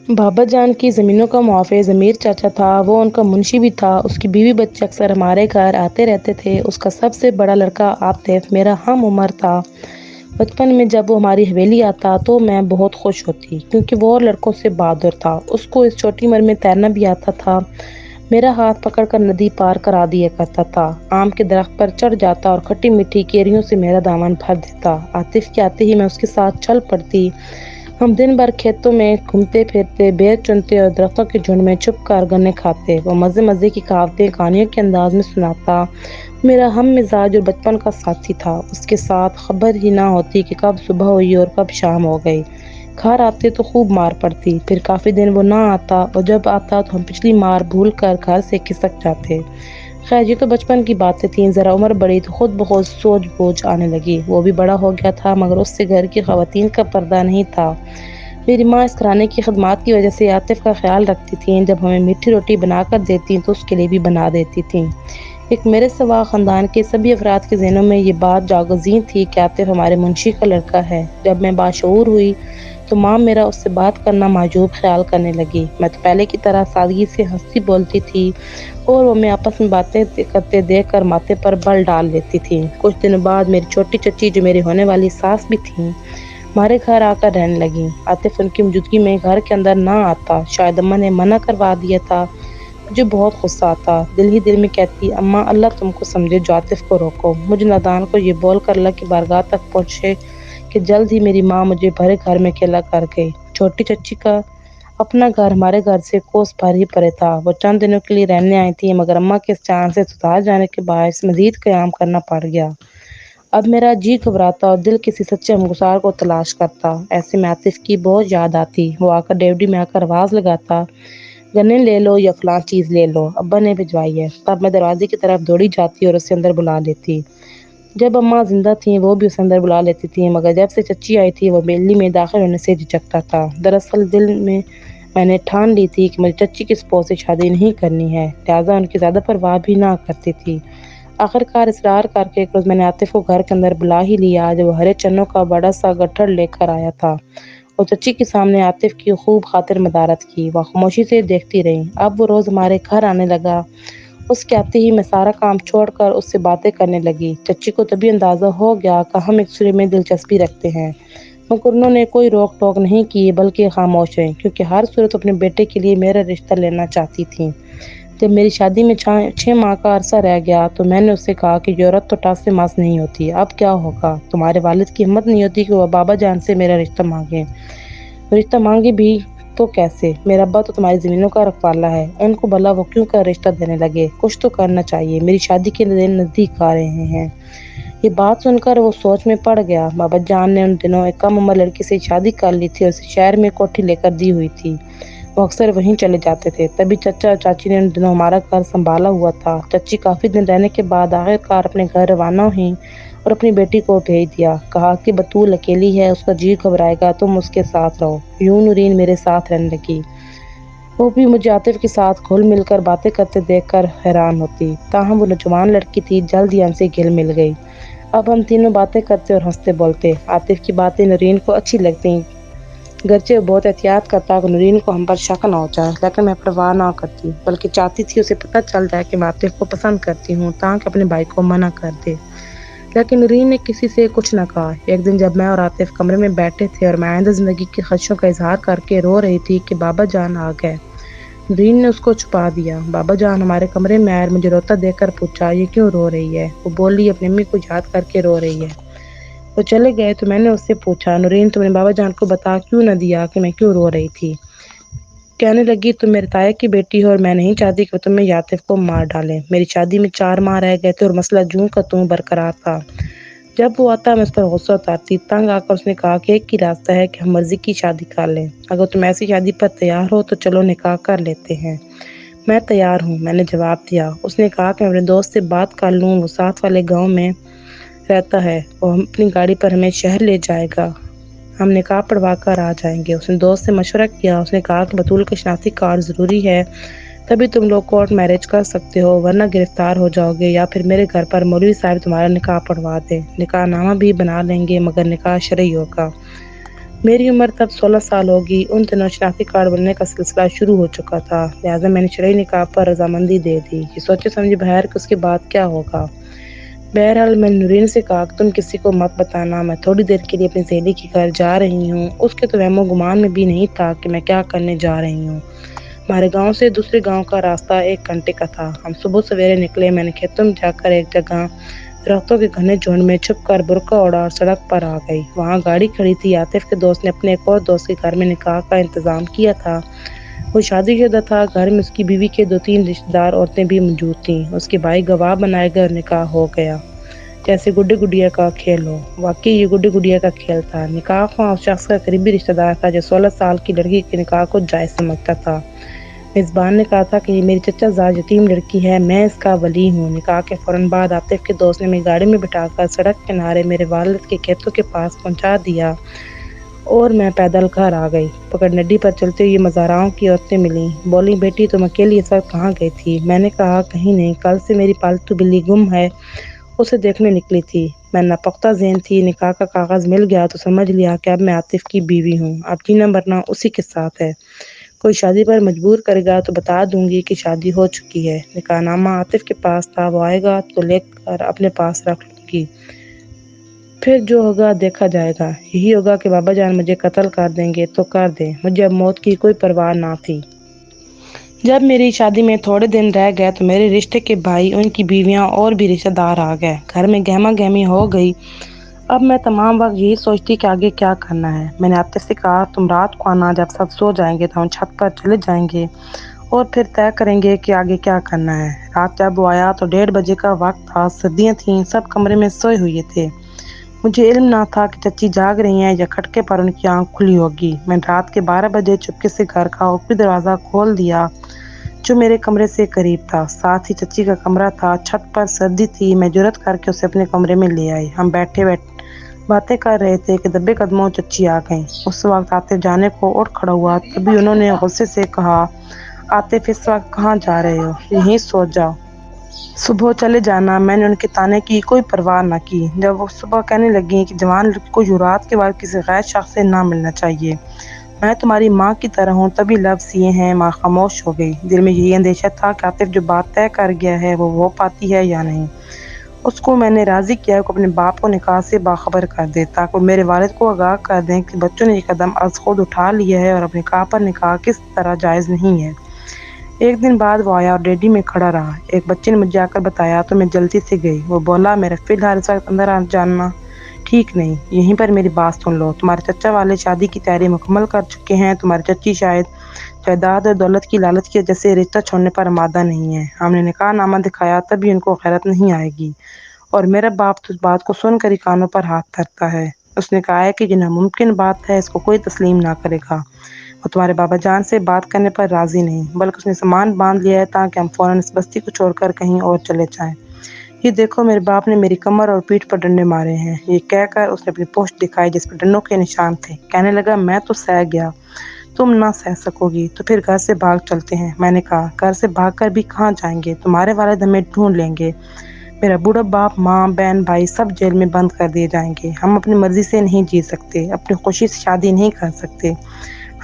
بابا جان کی زمینوں کا محافظ امیر چاچا تھا، وہ ان کا منشی بھی تھا۔ اس کی بیوی بچے اکثر ہمارے گھر آتے رہتے تھے۔ اس کا سب سے بڑا لڑکا عاطف میرا ہم عمر تھا۔ بچپن میں جب وہ ہماری حویلی آتا تو میں بہت خوش ہوتی کیونکہ وہ اور لڑکوں سے بہادر تھا۔ اس کو اس چھوٹی عمر میں تیرنا بھی آتا تھا۔ میرا ہاتھ پکڑ کر ندی پار کرا دیا کرتا تھا، آم کے درخت پر چڑھ جاتا اور کھٹی میٹھی کیریوں سے میرا دامن بھر دیتا۔ عاطف کے آتے ہی میں اس کے ساتھ چل پڑتی۔ ہم دن بھر کھیتوں میں گھومتے پھرتے، بیر چنتے اور درختوں کے جھنڈ میں چھپ کر گنے کھاتے۔ وہ مزے مزے کی کہاوتیں کہانیوں کے انداز میں سناتا۔ میرا ہم مزاج اور بچپن کا ساتھی تھا۔ اس کے ساتھ خبر ہی نہ ہوتی کہ کب صبح ہوئی اور کب شام ہو گئی۔ گھر آتے تو خوب مار پڑتی، پھر کافی دن وہ نہ آتا اور جب آتا تو ہم پچھلی مار بھول کر گھر سے کھسک جاتے۔ خیر یہ تو بچپن کی باتیں تھیں، ذرا عمر بڑھی تو خود بخود سوچ بوجھ آنے لگی۔ وہ بھی بڑا ہو گیا تھا مگر اس سے گھر کی خواتین کا پردہ نہیں تھا۔ میری ماں اس گھرانے کی خدمات کی وجہ سے عاطف کا خیال رکھتی تھیں۔ جب ہمیں میٹھی روٹی بنا کر دیتی تو اس کے لیے بھی بنا دیتی تھیں۔ ایک میرے سوا خاندان کے سبھی افراد کے ذہنوں میں یہ بات جاگزین تھی کہ عاطف ہمارے منشی کا لڑکا ہے۔ جب میں باشعور ہوئی تو ماں میرا اس سے بات کرنا معجوب خیال کرنے لگی۔ میں تو پہلے کی طرح سادگی سے ہنستی بولتی تھی اور وہ میں آپس میں باتیں کرتے دیکھ کر ماتھے پر بل ڈال لیتی تھی۔ کچھ دنوں بعد میری چھوٹی چچی جو میری ہونے والی ساس بھی تھیں، ہمارے گھر آ کر رہنے لگیں۔ عاطف ان کی موجودگی میں گھر کے اندر نہ آتا، شاید اماں نے منع کروا دیا تھا۔ مجھے بہت غصہ آتا، دل ہی دل میں کہتی اماں اللہ تم کو سمجھے جو عاطف کو روکو۔ مجھے نادان کو یہ بول کر اللہ کی بارگاہ تک پہنچے کہ جلد ہی میری ماں مجھے بھرے گھر میں اکیلا کر گئی۔ چھوٹی چچی کا اپنا گھر ہمارے گھر سے کوس بھر ہی پرے تھا۔ وہ چند دنوں کے لیے رہنے آئی تھی مگر اماں کے اس چاند سے سدھار جانے کے باعث مزید قیام کرنا پڑ گیا۔ اب میرا جی گھبراتا اور دل کسی سچے ہمگسار کو تلاش کرتا۔ ایسے میں عاطف کی بہت یاد آتی۔ وہ آ کر ڈیوڈی میں آ کر آواز لگاتا گنے لے لو یا فلاں چیز لے لو، ابا نے بھجوائی ہے۔ تب میں دروازے کی طرف دوڑی جاتی اور اسے اندر بلا لیتی۔ جب اماں زندہ تھیں وہ بھی اسے اندر بلا لیتی تھیں مگر جب سے چچی آئی تھی وہ میلی میں داخل ہونے سے جھجکتا تھا۔ دراصل دل میں نے ٹھان لی تھی کہ مجھے چچی کی سپو سے شادی نہیں کرنی ہے، لہٰذا ان کی زیادہ پرواہ بھی نہ کرتی تھی۔ آخرکار اصرار کر کے ایک روز میں نے عاطف کو گھر کے اندر بلا ہی لیا جب وہ ہرے چنوں کا بڑا سا گٹھڑ لے کر آیا تھا اور چچی کے سامنے عاطف کی خوب خاطر مدارت کی۔ وہ خاموشی سے دیکھتی رہی۔ اب وہ روز ہمارے گھر آنے لگا۔ اس کے آتے ہی میں سارا کام چھوڑ کر اس سے باتیں کرنے لگی۔ چچی کو تبھی اندازہ ہو گیا کہ ہم ایک دوسرے میں دلچسپی رکھتے ہیں مگر انہوں نے کوئی روک ٹوک نہیں کی بلکہ خاموش رہیں کیونکہ ہر صورت اپنے بیٹے کے لیے میرا رشتہ لینا چاہتی تھیں۔ جب میری شادی میں 6 ماہ کا عرصہ رہ گیا تو میں نے اس سے کہا کہ یورت تو ٹاس سے ماس نہیں ہوتی، اب کیا ہوگا؟ تمہارے والد کی ہمت نہیں ہوتی کہ وہ بابا جان سے میرا رشتہ مانگے، رشتہ مانگے بھی تو کیسے؟ میرا ابا تو تمہاری زمینوں کا رکھوالا ہے، ان کو بھلا وہ کیوں کر رشتہ دینے لگے؟ کچھ تو کرنا چاہیے، میری شادی کے دن نزدیک آ رہے ہیں۔ یہ بات سن کر وہ سوچ میں پڑ گیا۔ بابا جان نے ان دنوں ایک کم عمر لڑکی سے شادی کر لی تھی اور اسے شہر میں کوٹھی لے کر دی ہوئی تھی۔ وہ اکثر وہیں چلے جاتے تھے۔ تبھی چچا اور چاچی نے ان دنوں ہمارا گھر سنبھالا ہوا تھا۔ چچی کافی دن رہنے کے بعد آخرکار اپنے گھر روانہ ہوئیں اور اپنی بیٹی کو بھیج دیا۔ کہا کہ بطول اکیلی ہے، اس کا جی گھبرائے گا، تم اس کے ساتھ رہو۔ یوں نورین میرے ساتھ رہنے لگی۔ وہ بھی مجھے عاطف کے ساتھ گھل مل کر باتیں کرتے دیکھ کر حیران ہوتی۔ تاہم وہ نوجوان لڑکی تھی، جلد ہی ہم سے گھل مل گئی۔ اب ہم تینوں باتیں کرتے اور ہنستے بولتے۔ عاطف کی باتیں نورین کو اچھی لگتیں، گرچہ وہ بہت احتیاط کرتا کہ نورین کو ہم پر شک نہ ہو جائے، لیکن میں پرواہ نہ کرتی بلکہ چاہتی تھی اسے پتہ چل جائے کہ میں عاطف کو پسند کرتی ہوں تاکہ اپنے بھائی کو منع کر دے۔ لیکن نورین نے کسی سے کچھ نہ کہا۔ ایک دن جب میں اور عاطف کمرے میں بیٹھے تھے اور میں آئندہ زندگی کی خدشوں کا اظہار کر کے رو رہی تھی کہ بابا جان آ گئے۔ نورین نے اس کو چھپا دیا۔ بابا جان ہمارے کمرے میں آئے اور مجھے روتا دیکھ کر پوچھا یہ کیوں رو رہی ہے؟ وہ بولی اپنی امی کو یاد کر کے رو رہی ہے۔ وہ چلے گئے تو میں نے اس سے پوچھا نورین تم نے بابا جان کو بتا کیوں نہ دیا کہ میں کیوں رو رہی تھی؟ کہنے لگی تم میرے تایا کی بیٹی ہو اور میں نہیں چاہتی کہ وہ تمہیں یا عاطف کو مار ڈالیں۔ میری شادی میں 4 ماہ رہ گئے تھے اور مسئلہ جوں کا توں برقرار تھا۔ جب وہ آتا میں اس پر غصہ اتارتی۔ تنگ آ کر اس نے کہا کہ ایک ہی راستہ ہے کہ ہم مرضی کی شادی کر لیں، اگر تم ایسی شادی پر تیار ہو تو چلو نکاح کر لیتے ہیں۔ میں تیار ہوں، میں نے جواب دیا۔ اس نے کہا کہ میں اپنے دوست سے بات کر لوں، وہ ساتھ والے گاؤں میں رہتا ہے، وہ اپنی گاڑی پر ہمیں شہر لے جائے گا، ہم نکاح پڑھوا کر آ جائیں گے۔ اس نے دوست سے مشورہ کیا۔ اس نے کہا کہ بطول کا شناختی کارڈ ضروری ہے، تبھی تم لوگ کورٹ میرج کر سکتے ہو ورنہ گرفتار ہو جاؤ گے یا پھر میرے گھر پر مولوی صاحب تمہارا نکاح پڑھوا دیں، نکاح نامہ بھی بنا لیں گے مگر نکاح شرعی ہوگا۔ میری عمر تب 16 سال ہوگی۔ ان دنوں شناختی کارڈ بننے کا سلسلہ شروع ہو چکا تھا، لہٰذا میں نے شرعی نکاح پر رضامندی دے دی، یہ سوچے سمجھے بغیر کہ اس کے بعد کیا ہوگا۔ بہرحال میں نے نورین سے کہا کہ تم کسی کو مت بتانا، میں تھوڑی دیر کے لیے اپنی سہیلی کے گھر جا رہی ہوں۔ اس کے تو وہم و گمان میں بھی نہیں تھا کہ میں کیا کرنے جا رہی ہوں۔ ہمارے گاؤں سے دوسرے گاؤں کا راستہ 1 گھنٹے کا تھا۔ ہم صبح سویرے نکلے۔ میں نے کھیتوں میں جا کر ایک جگہ درختوں کے گھنے جھنڈ میں چھپ کر برقع اوڑھا اور سڑک پر آ گئی۔ وہاں گاڑی کھڑی تھی۔ عاطف کے دوست نے اپنے ایک اور دوست کے گھر میں نکاح کا انتظام کیا تھا۔ وہ شادی شدہ تھا۔ گھر میں اس کی بیوی کے 2-3 رشتہ دار عورتیں بھی موجود تھیں۔ اس کے بھائی گواہ بنائے گئے اور نکاح ہو گیا، جیسے گڈی گڈیا کا کھیل ہو۔ واقعی یہ گڈی گڈیا کا کھیل تھا۔ نکاح خواہ اس شخص کا قریبی رشتہ دار تھا جو 16 سال کی لڑکی کے نکاح کو جائز سمجھتا تھا۔ میزبان نے کہا تھا کہ یہ میری چچا زاد یتیم لڑکی ہے، میں اس کا ولی ہوں۔ نکاح کے فوراً بعد عاطف کے دوست نے میری گاڑی میں بٹھا کر سڑک کنارے میرے والد کے کھیتوں کے پاس پہنچا دیا اور میں پیدل گھر آ گئی۔ پگڈنڈی پر چلتے ہوئے مزاراؤں کی عورتیں ملیں۔ بولیں، بیٹی تم اکیلی اس وقت کہاں گئی تھی؟ میں نے کہا، کہیں نہیں، کل سے میری پالتو بلی گم ہے، اسے دیکھنے نکلی تھی۔ میں ناپختہ ذہن تھی۔ نکاح کا کاغذ مل گیا تو سمجھ لیا کہ اب میں عاطف کی بیوی ہوں، اب جینا مرنا اسی کے ساتھ ہے۔ کوئی شادی پر مجبور کرے گا تو بتا دوں گی کہ شادی ہو چکی ہے۔ نکاح نامہ عاطف کے پاس تھا، وہ آئے گا تو لے کر اپنے پاس رکھ لوں گی، پھر جو ہوگا دیکھا جائے گا۔ یہی ہوگا کہ بابا جان مجھے قتل کر دیں گے تو کر دیں، مجھے اب موت کی کوئی پرواہ نہ تھی۔ جب میری شادی میں تھوڑے دن رہ گئے تو میرے رشتے کے بھائی، ان کی بیویاں اور بھی رشتہ دار آ گئے۔ گھر میں گہما گہمی ہو گئی۔ اب میں تمام وقت یہی سوچتی کہ آگے کیا کرنا ہے۔ میں نے عاطف سے کہا، تم رات کو آنا، جب سب سو جائیں گے تو ہم چھت پر چلے جائیں گے اور پھر طے کریں گے کہ آگے کیا کرنا ہے۔ رات جب وہ آیا تو 1:30 بجے کا وقت تھا، سردیاں تھیں، سب کمرے میں سوئے ہوئے تھے۔ مجھے علم نہ تھا کہ چچی جاگ رہی ہیں یا کھٹکے پر ان کی آنکھ کھلی ہوگی۔ میں نے رات کے 12 بجے چپکے سے گھر کا اوپری دروازہ کھول دیا جو میرے کمرے سے قریب تھا، ساتھ ہی چچی کا کمرہ تھا۔ چھت پر سردی تھی، میں جرأت کر کے اسے اپنے کمرے میں لے آئی۔ ہم بیٹھے باتیں کر رہے تھے کہ دبے قدموں چچی آ گئیں۔ اس وقت عاطف جانے کو اٹھ کھڑا ہوا، تبھی انہوں نے غصے سے کہا، عاطف اس وقت کہاں جا رہے ہو؟ یہیں سو جاؤ، صبح چلے جانا۔ میں نے ان کے طعنے کی کوئی پرواہ نہ کی۔ جب وہ صبح کہنے لگیں کہ جوان لڑکی کو یوں رات کے وقت کسی غیر شخص سے نہ ملنا چاہیے، میں تمہاری ماں کی طرح ہوں، تبھی لفظ یہ ہیں، ماں خاموش ہو گئی۔ دل میں یہی اندیشہ تھا کہ عاطف جو بات طے کر گیا ہے وہ ہو پاتی ہے یا نہیں۔ اس کو میں نے راضی کیا کہ اپنے باپ کو نکاح سے باخبر کر دے، تاکہ وہ میرے والد کو آگاہ کر دیں کہ بچوں نے یہ قدم از خود اٹھا لیا ہے اور اب نکاح پر نکاح کس طرح جائز نہیں ہے۔ ایک دن بعد وہ آیا اور ریڈی میں کھڑا رہا۔ ایک بچے نے مجھے آ کر بتایا تو میں جلدی سے گئی۔ وہ بولا، میرا فی الحال اس وقت اندر جانا ٹھیک نہیں، یہیں پر میری بات سن لو۔ تمہارے چچا والے شادی کی تیاری مکمل کر چکے ہیں۔ تمہاری چچی شاید جائیداد اور دولت کی لالچ کی وجہ سے رشتہ چھوڑنے پر آمادہ نہیں ہے۔ ہم نے نکاح نامہ دکھایا تب بھی ان کو غیرت نہیں آئے گی، اور میرا باپ تو اس بات کو سن کر ہی کانوں پر ہاتھ دھرتا ہے۔ اس نے کہا ہے کہ یہ ناممکن بات ہے، اس کو کوئی تسلیم نہ کرے گا۔ وہ تمہارے بابا جان سے بات کرنے پر راضی نہیں، بلکہ اس نے سامان باندھ لیا ہے تاکہ ہم فوراً اس بستی کو چھوڑ کر کہیں اور چلے جائیں۔ یہ دیکھو، میرے باپ نے میری کمر اور پیٹھ پر ڈنڈے مارے ہیں۔ یہ کہہ کر اس نے اپنی پشت دکھائی جس پر ڈنڈوں کے نشان تھے۔ کہنے لگا، میں تو سہ گیا، تم نہ سہ سکو گی تو پھر گھر سے بھاگ چلتے ہیں۔ میں نے کہا، گھر سے بھاگ کر بھی کہاں جائیں گے؟ تمہارے والد ہمیں ڈھونڈ لیں گے، میرا بوڑھا باپ، ماں، بہن، بھائی سب جیل میں بند کر دیے جائیں گے۔ ہم اپنی مرضی سے نہیں جی سکتے، اپنی خوشی سے شادی نہیں کر سکتے،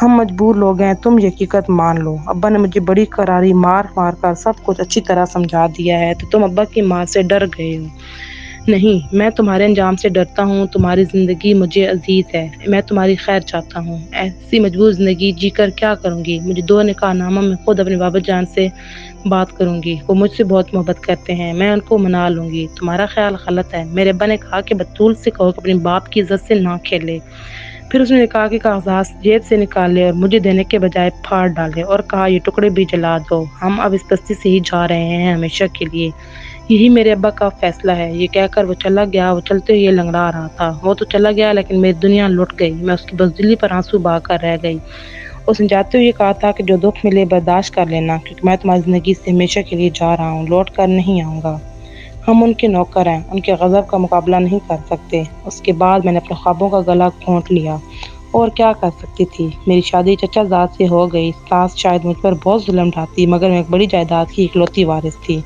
ہم مجبور لوگ ہیں۔ تم یہ حقیقت مان لو، ابا نے مجھے بڑی کراری مار مار کر سب کچھ اچھی طرح سمجھا دیا ہے، تو تم ابا کی مار سے ڈر گئے ہو۔ نہیں، میں تمہارے انجام سے ڈرتا ہوں۔ تمہاری زندگی مجھے عزیز ہے، میں تمہاری خیر چاہتا ہوں۔ ایسی مجبور زندگی جی کر کیا کروں گی؟ مجھے دو نکاح نامہ میں خود اپنے بابا جان سے بات کروں گی، وہ مجھ سے بہت محبت کرتے ہیں، میں ان کو منا لوں گی۔ تمہارا خیال غلط ہے۔ میرے ابا نے کہا کہ بطول سے کہو کہ اپنے باپ کی عزت سے نہ کھیلے۔ پھر اس نے نکاح کے کاغذات جیب سے نکالے اور مجھے دینے کے بجائے پھاڑ ڈالے اور کہا، یہ ٹکڑے بھی جلا دو، ہم اب اس بستی سے ہی جا رہے ہیں ہمیشہ کے لیے، یہی میرے ابا کا فیصلہ ہے۔ یہ کہہ کر وہ چلا گیا۔ وہ چلتے ہوئے لنگڑا رہا تھا۔ وہ تو چلا گیا لیکن میری دنیا لٹ گئی، میں اس کی بزدلی پر آنسو بہا کر رہ گئی۔ اس نے جاتے ہوئے کہا تھا کہ جو دکھ ملے برداشت کر لینا، کیونکہ میں تمہاری زندگی سے ہمیشہ کے لیے جا رہا ہوں، لوٹ کر نہیں آؤں گا۔ ہم ان کے نوکر ہیں، ان کے غضب کا مقابلہ نہیں کر سکتے۔ اس کے بعد میں نے اپنے خوابوں کا گلا گھونٹ لیا، اور کیا کر سکتی تھی؟ میری شادی چچا زاد سے ہو گئی۔ ساس شاید مجھ پر بہت ظلم ڈھاتی، مگر میں ایک بڑی جائیداد کی اکلوتی وارث تھی،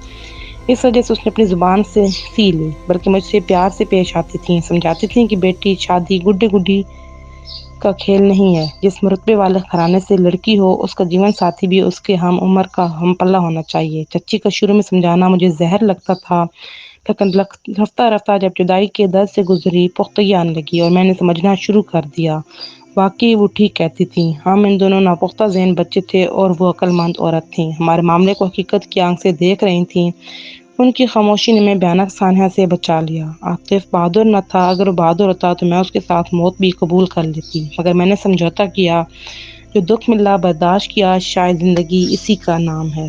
اس وجہ سے اس نے اپنی زبان سے سی لی، بلکہ مجھ سے پیار سے پیش آتی تھیں، سمجھاتی تھیں کہ بیٹی، شادی گڈی گڈی کا کھیل نہیں ہے۔ جس مرتبے والے گھرانے سے لڑکی ہو اس کا جیون ساتھی بھی اس کے ہم عمر کا ہم پلہ ہونا چاہیے۔ چچی کا شروع میں سمجھانا مجھے زہر لگتا تھا، لیکن رفتہ رفتہ جب جدائی کے درد سے گزری پختگی آنے لگی اور میں نے سمجھنا شروع کر دیا۔ واقعی وہ ٹھیک کہتی تھیں، ہم ان دونوں ناپختہ ذہن بچے تھے اور وہ عقل مند عورت تھیں، ہمارے معاملے کو حقیقت کی آنکھ سے دیکھ رہی تھیں۔ ان کی خاموشی نے میں بھیانک سانحہ سے بچا لیا۔ عاطف بہادر نہ تھا، اگر وہ بہادر ہوتا تو میں اس کے ساتھ موت بھی قبول کر لیتی، مگر میں نے سمجھوتا کیا۔ جو دکھ ملا برداشت کیا، شاید زندگی اسی کا نام ہے۔